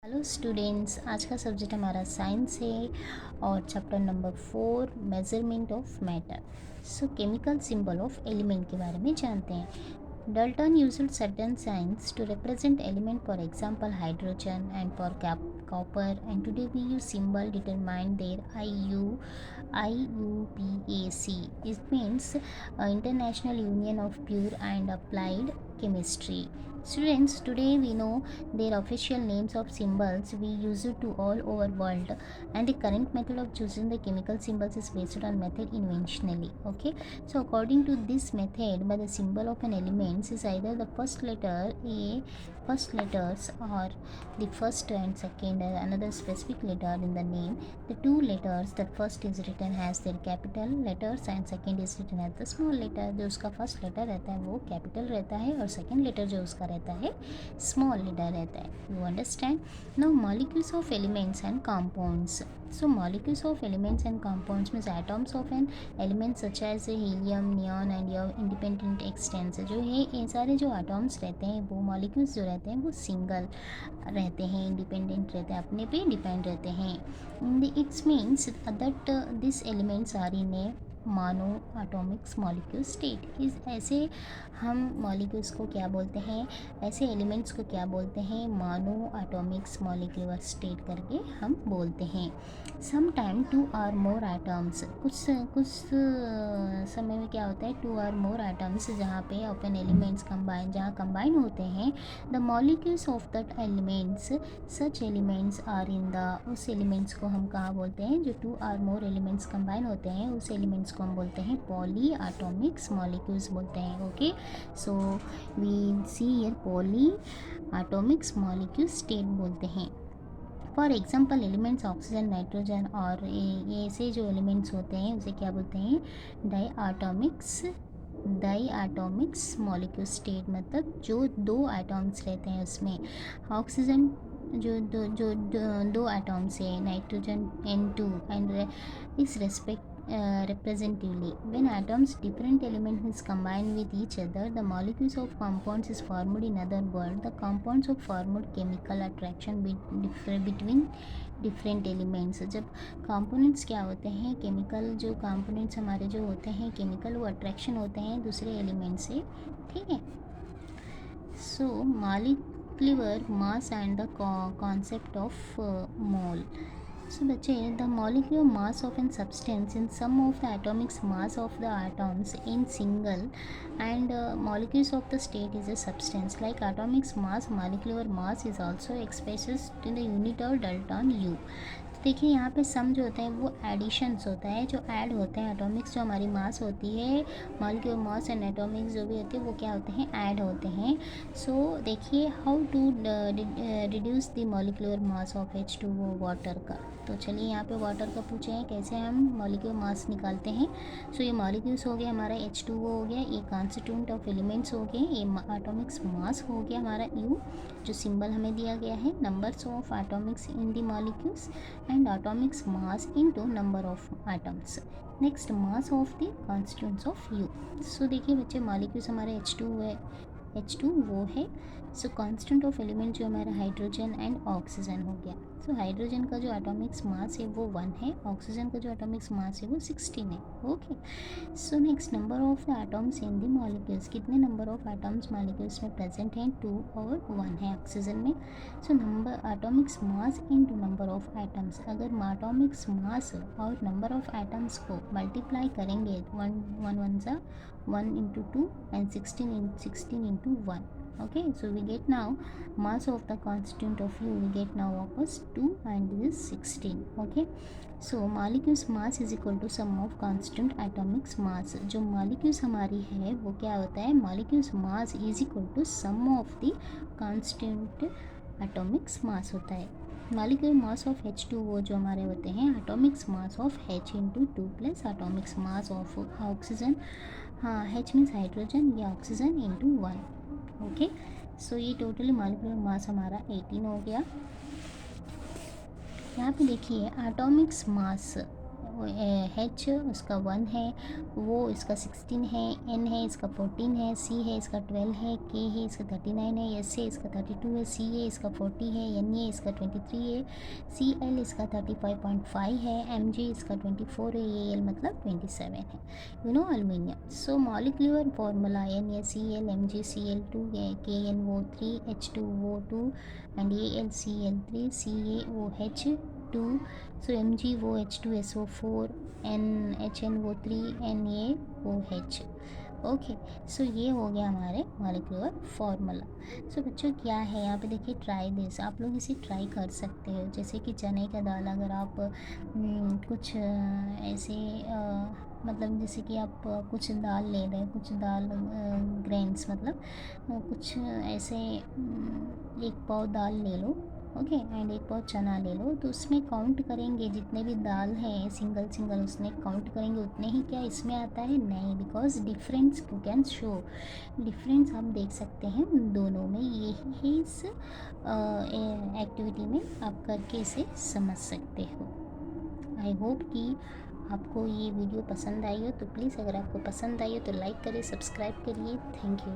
Hello students, आज का subject हमारा साइंस है और chapter number 4 measurement of matter. So chemical symbol of element के बारे में जानते हैं। Dalton used certain signs to represent element, for example hydrogen and for copper, and today we use symbol determined their IUPAC. It means International Union of Pure and Applied Chemistry. Students, today we know their official names of symbols we use it to all over world, and the current method of choosing the chemical symbols is based on method inventionally. Okay, so according to this method, by the symbol of an element is either the first letter A, first letters, or the first and second another specific letter in the name. The two letters, that first is written as their capital letters and second is written as the small letter. जो उसका first letter रहता है वो capital रहता है और second letter जो उसका रहता है स्मॉल लेटर रहता है. You understand. Now molecules of elements and compounds. So molecules of elements and compounds means atoms of an element such as helium, neon and your independent extents. जो ये सारे जो atoms रहते हैं वो molecules जो रहते हैं वो सिंगल रहते हैं, इंडिपेंडेंट रहते हैं, अपने पे डिपेंड रहते हैं. It's means that this elements are in a मानो एटॉमिक्स मॉलिक्यूल स्टेट. इस ऐसे हम मॉलिक्यूल्स को क्या बोलते हैं, ऐसे एलिमेंट्स को क्या बोलते हैं, मानो एटॉमिक्स मॉलिक्यूलर स्टेट करके हम बोलते हैं. Some time two or more atoms, कुछ समय में क्या होता है, टू आर मोर एटम्स जहाँ पे ओपन एलिमेंट्स कंबाइन, जहाँ कंबाइन होते हैं the molecules of that elements, such elements are in the, उस एलिमेंट्स को हम कहाँ बोलते हैं, जो two or more elements combine होते हैं उस एलिमेंट्स को हम बोलते हैं पॉली एटॉमिक्स मॉलिक्यूल्स बोलते हैं. Okay, so we see here poly atomics molecule state बोलते हैं. For example elements oxygen, nitrogen और ये ऐसे जो एलिमेंट्स होते हैं उसे क्या बोलते हैं, डाई एटॉमिक्स मॉलिक्यूल स्टेट. मतलब जो दो एटॉम्स रहते हैं उसमें ऑक्सीजन जो दो एटॉम्स है, नाइट्रोजन N2 एंड इस respect representatively. When atoms different element is combined with each other, the molecules of compounds is formed. In other words, the compounds of formed chemical attraction between different elements. जब components क्या होते हैं, chemical जो components हमारे जो होते हैं chemical, वो अट्रैक्शन होते हैं दूसरे एलिमेंट से. ठीक है. So molecular mass and the concept of mole. So बच्चे, the molecular mass of an substance in sum of the atomic mass of the atoms in single and molecules of the state is a substance. Like atomic mass, molecular mass is also expressed in the unit of Dalton U. देखिए यहाँ पे सम जो होता है वो editions होता है, जो ऐड होते हैं एटॉमिक्स, जो हमारी मास होती है मॉलिक्यूलर मास एंड एटॉमिक्स जो भी होते हैं वो क्या होते हैं, ऐड होते हैं. सो देखिए how to reduce the molecular mass of H2O water का. तो चलिए यहाँ पे वाटर का पूछे हैं कैसे हम मॉलिक्यूलर मास निकालते हैं. सो ये मॉलिक्यूल्स हो गया हमारा H2O हो गया, ये कॉन्स्टिट्यूएंट ऑफ एलिमेंट्स हो गए, ये एटॉमिक्स मास हो गया हमारा U जो सिंबल हमें दिया गया है, numbers of Atomics in the molecules and atomic mass into number of atoms. Next mass of the constituents of U. सो देखिए बच्चे मॉलिक्यूल्स हमारे H2 है, H2 वो है. सो कांस्टेंट ऑफ एलिमेंट जो हमारा हाइड्रोजन एंड ऑक्सीजन हो गया. सो हाइड्रोजन का जो एटॉमिक्स मास है वो 1 है, ऑक्सीजन का जो एटॉमिक्स मास है वो 16 है. Okay. So next number of the atoms in the molecules, कितने नंबर ऑफ एटॉम्स मॉलिक्यूल्स में प्रेजेंट हैं, 2 और 1 है ऑक्सीजन में. So number Atomics mass into number of atoms, अगर एटॉमिक्स मास और नंबर ऑफ एटम्स को मल्टीप्लाई करेंगे, 1 ज़ा 1 into 2 and 16 into 1. Okay, so we get now mass of the constituent of U, we get now opposite 2 and this is 16. Okay, so molecules mass is equal to sum of constant atomic mass. जो molecules हमारी है वो क्या होता है, molecules mass is equal to sum of the constant atomic mass होता है. Molecular mass of H2O जो हमारे होते हैं Atomics mass of H into 2 plus Atomics mass of oxygen, हाँ H मीन्स हाइड्रोजन या ऑक्सीजन इंटू 1. ओके, सो ये totally molecular mass हमारा 18 हो गया. यहाँ पे देखिए एटॉमिक्स मास H उसका 1 है, वो इसका 16 है, N है इसका 14 है, C है इसका 12 है, K है इसका 39 है, S है इसका 32 है, C है इसका 40 है, N है इसका 23 है, Cl इसका 35.5 है, Mg इसका 24 है, Al मतलब 27 है। Aluminium. So molecular formula NaCl MgCl2 KnO3 H2O2 and AlCl3 CaOH2, so MgOH2SO4 NHNO3 NaOH। Okay, so ये हो गया हमारे मॉलिक्यूलर फार्मूला। सो बच्चों क्या है यहाँ पे देखिए, ट्राई दिस, आप लोग इसे ट्राई कर सकते हो। जैसे कि चने का दाल, अगर आप कुछ ऐसे मतलब जैसे कि आप कुछ दाल ले रहे हैं, कुछ दाल ग्रेन्स मतलब कुछ ऐसे एक पाव दाल ले लो, ओके, एंड एक पाव चना ले लो, तो उसमें काउंट करेंगे जितने भी दाल हैं सिंगल सिंगल, उसमें काउंट करेंगे उतने ही क्या इसमें आता है, नहीं, because difference you can show, difference आप देख सकते हैं दोनों में। यही इस एक्टिविटी में आप करके इसे समझ सकते हो। आई होप कि आपको ये वीडियो पसंद आई हो, तो प्लीज़ अगर आपको पसंद आई हो तो लाइक करिए, सब्सक्राइब करिए। Thank you.